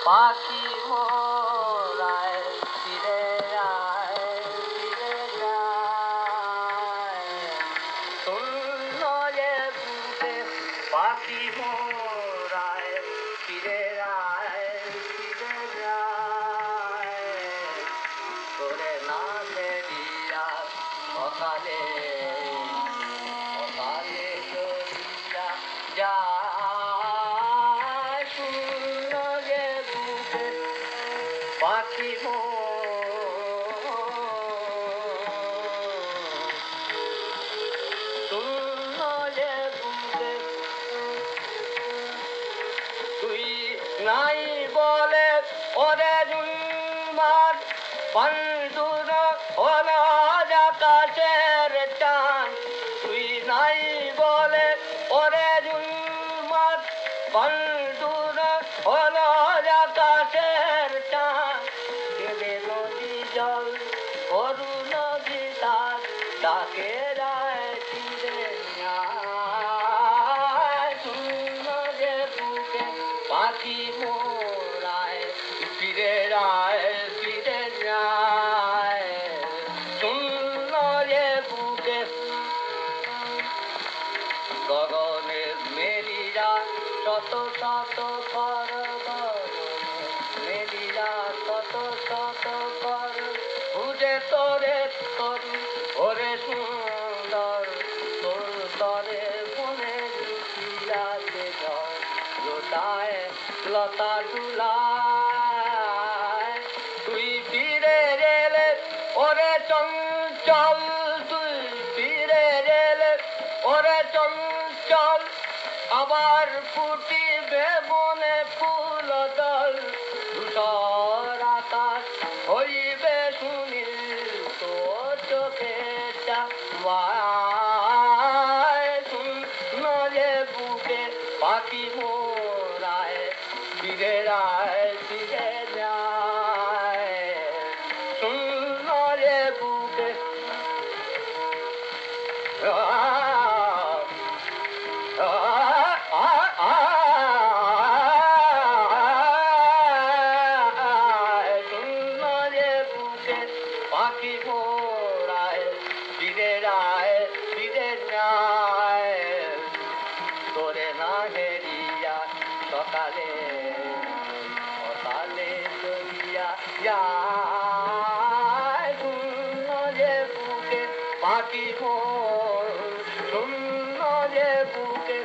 পাখি মোরায় ফিরে যায় ফিরে যায় শূন্য যে বুকে পাখি মোরায় ফিরে যায় ফিরে যায় তোরে না ফেরিয়া সকালে সকালে চলিয়া যায় শূন্য যে বুকে পাখি শূন্য যে বুকে তুই নাই বলে ওরে জুলমার বন্ধুর হলো আকাশের চাঁদ তুই নাই বলে ওরে জুলমার বন্ধুর হলো আকাশের চাঁদ কেঁদে নদী জল গরু নদী তার ডাকে রায় ফিরে শূন্য যে বুকে পাখি মোরায় ফিরে যায় ফিরে যায় শূন্য যে বুকে গগনের মেলিরা শত শত কর মেলিরা শত শত কর বুঝে তোরে তরু ওরে সুন্দর তোর তরে মনে লুকিয়াছে ঝড় লোটায় লতা ডুলায় তুই ফিরে গেলে ওরে চঞ্চল তুই ফিরে গেলে ওরে চঞ্চল আবার ফুটিবে বনে ফুল দল ধূসর আকাশ হইবে সুনীল তোর চোখে চাওয়ায় শূন্য যে বুকে পাখি মোরায় ফিরে যায় ফিরে যায় শূন্য যে বুকে শূন্য যে বুকে পাখি মোরায় ফিরে যায় ফিরে যায় তোরে না হেরিয়া সকালে সকালে চলিয়া যায় শূন্য যে বুকে পাখি শূন্য যে বুকে